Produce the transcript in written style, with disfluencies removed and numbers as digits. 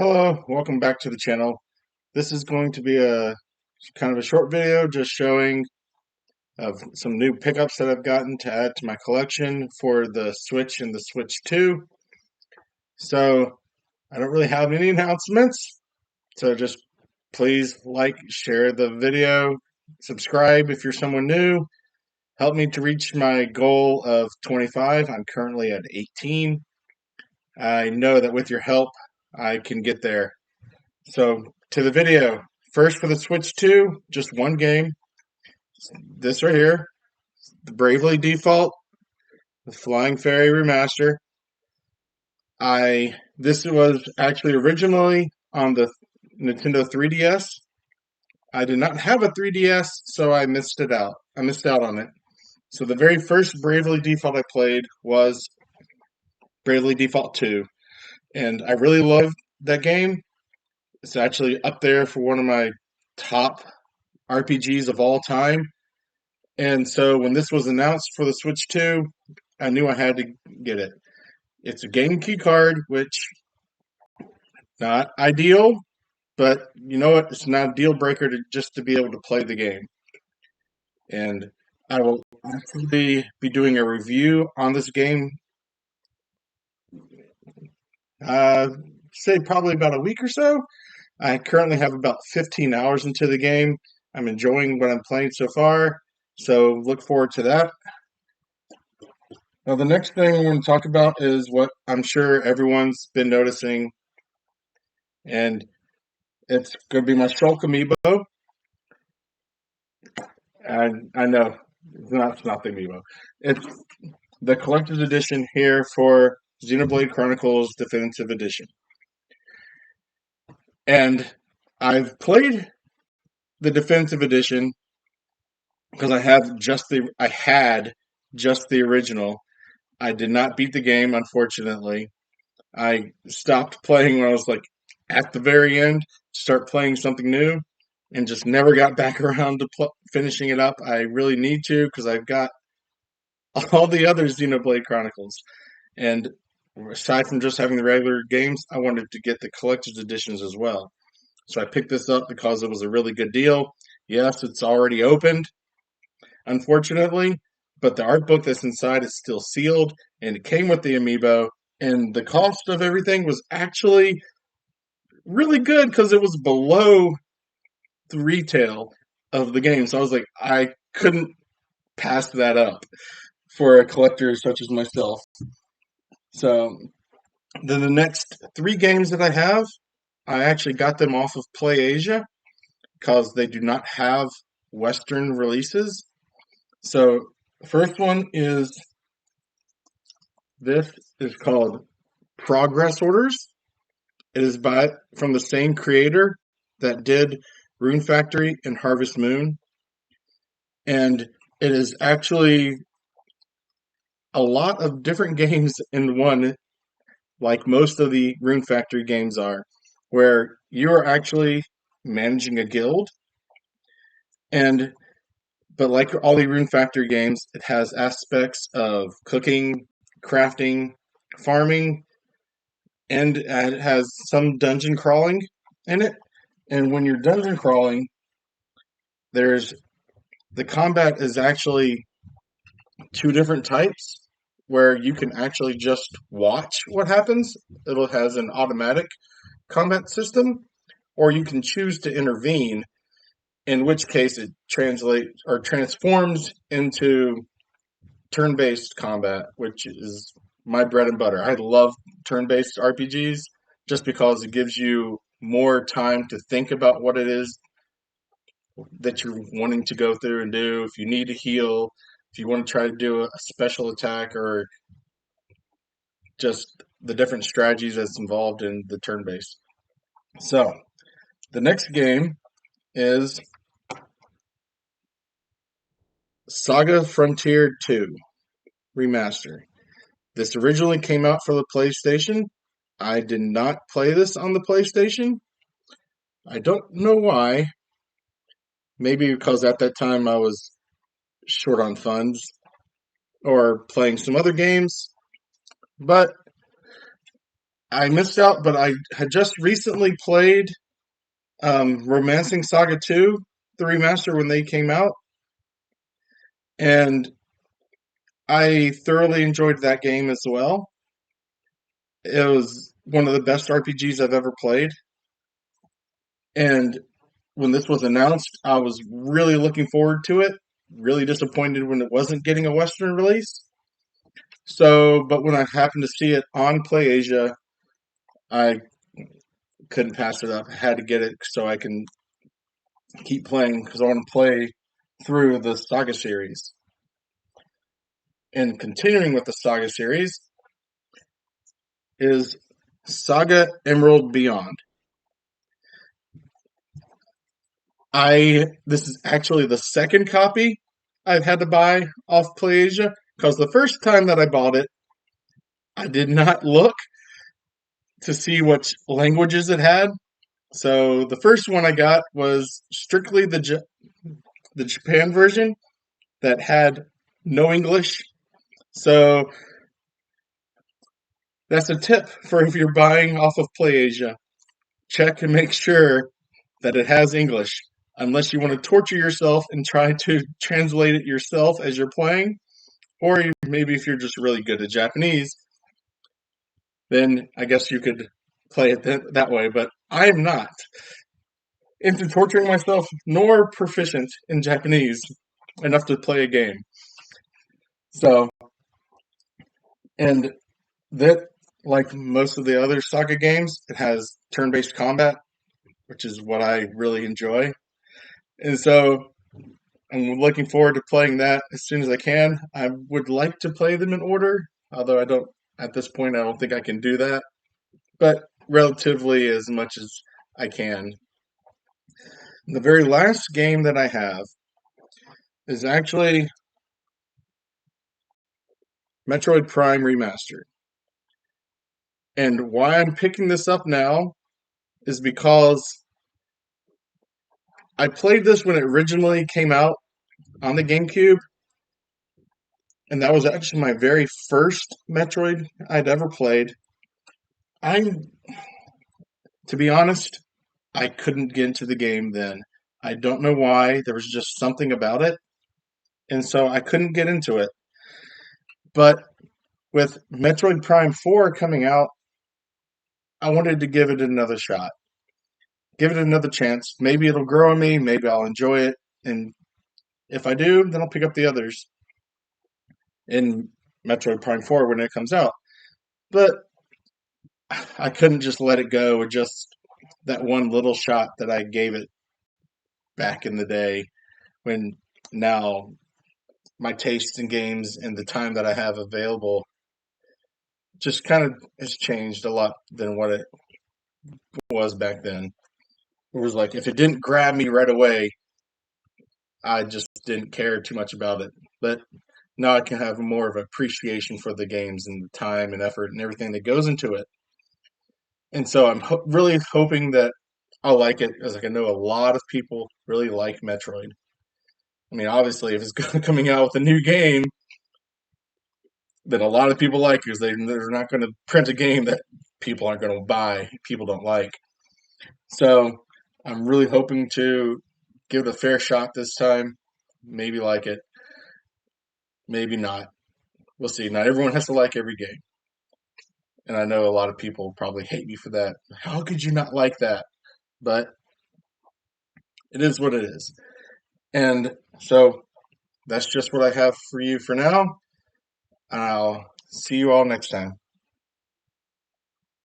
Hello, welcome back to the channel. This is going to be a kind of a short video just showing of some new pickups that I've gotten to add to my collection for the Switch and the Switch 2. So I don't really have any announcements, so just please like, share the video, subscribe if you're someone new. Help me to reach my goal of 25. I'm currently at 18. I know that with your help, I can get there. So, to the video. First for the Switch 2, just one game. This right here, the Bravely Default, the Flying Fairy Remaster. This was actually originally on the Nintendo 3DS. I did not have a 3DS, so I missed it out. I missed out on it. So the very first Bravely Default I played was Bravely Default 2, and I really loved that game. It's actually up there for one of my top RPGs of all time. And so when this was announced for the Switch 2, I knew I had to get it. It's a game key card, which not ideal, but you know what? It's not a deal breaker to be able to play the game. And I will actually be doing a review on this game. Uh, say probably about a week or so. I currently have about 15 hours into the game. I'm enjoying what I'm playing so far, so look forward to that. Now, the next thing I want to talk about is what I'm sure everyone's been noticing, and it's going to be my Shulk amiibo. And I know it's not the amiibo. It's the collector's edition here for Xenoblade Chronicles Definitive Edition. And I've played the Definitive Edition because I had just the original. I did not beat the game, unfortunately. I stopped playing when I was like at the very end, start playing something new, and just never got back around to finishing it up. I really need to because I've got all the other Xenoblade Chronicles, and aside from just having the regular games, I wanted to get the collector's editions as well. So I picked this up because it was a really good deal. Yes, it's already opened, unfortunately, but the art book that's inside is still sealed, and it came with the amiibo. And the cost of everything was actually really good because it was below the retail of the game. So I was like, I couldn't pass that up for a collector such as myself. So then the next three games that I have, I actually got them off of PlayAsia because they do not have Western releases. So the first one is this is called Progress Orders. It is from the same creator that did Rune Factory and Harvest Moon. And it is actually a lot of different games in one, like most of the Rune Factory games are, where you are actually managing a guild. But like all the Rune Factory games, it has aspects of cooking, crafting, farming, and it has some dungeon crawling in it. And when you're dungeon crawling, there's the combat is actually two different types where you can actually just watch what happens. It has an automatic combat system, or you can choose to intervene, in which case it translates or transforms into turn-based combat, which is my bread and butter. I love turn-based RPGs just because it gives you more time to think about what it is that you're wanting to go through and do. If you need to heal, if you want to try to do a special attack, or just the different strategies that's involved in the turn based. So, the next game is Saga Frontier 2 Remaster. This originally came out for the PlayStation. I did not play this on the PlayStation. I don't know why. Maybe because at that time I was short on funds or playing some other games. But I missed out, but I had just recently played Romancing Saga 2, the remaster when they came out, and I thoroughly enjoyed that game as well. It was one of the best RPGs I've ever played, and when this was announced, I was really looking forward to it. Really disappointed when it wasn't getting a Western release. So, but when I happened to see it on PlayAsia, I couldn't pass it up. I had to get it so I can keep playing because I want to play through the Saga series. And continuing with the Saga series is Saga Emerald Beyond. This is actually the second copy I've had to buy off PlayAsia because the first time that I bought it, I did not look to see what languages it had. So the first one I got was strictly the Japan version that had no English. So that's a tip for if you're buying off of PlayAsia. Check and make sure that it has English, unless you want to torture yourself and try to translate it yourself as you're playing, or maybe if you're just really good at Japanese, then I guess you could play it that way. But I am not into torturing myself nor proficient in Japanese enough to play a game. So, and that, like most of the other Saga games, it has turn-based combat, which is what I really enjoy. And so I'm looking forward to playing that as soon as I can. I would like to play them in order, although at this point, I don't think I can do that, but relatively as much as I can. The very last game that I have is actually Metroid Prime Remastered. And why I'm picking this up now is because I played this when it originally came out on the GameCube, and that was actually my very first Metroid I'd ever played. I, to be honest, I couldn't get into the game then. I don't know why. There was just something about it, and so I couldn't get into it. But with Metroid Prime 4 coming out, I wanted to give it another shot. Give it another chance. Maybe it'll grow on me, maybe I'll enjoy it, and if I do, then I'll pick up the others in Metroid Prime 4 when it comes out. But I couldn't just let it go with just that one little shot that I gave it back in the day when now my taste in games and the time that I have available just kind of has changed a lot than what it was back then. It was like if it didn't grab me right away, I just didn't care too much about it. But now I can have more of appreciation for the games and the time and effort and everything that goes into it. And so I'm really hoping that I'll like it, as like I know a lot of people really like Metroid. I mean, obviously, if it's coming out with a new game that a lot of people like, because they're not going to print a game that people aren't going to buy, people don't like. So I'm really hoping to give it a fair shot this time. Maybe like it, maybe not. We'll see. Not everyone has to like every game. And I know a lot of people probably hate me for that. How could you not like that? But it is what it is. And so that's just what I have for you for now. I'll see you all next time.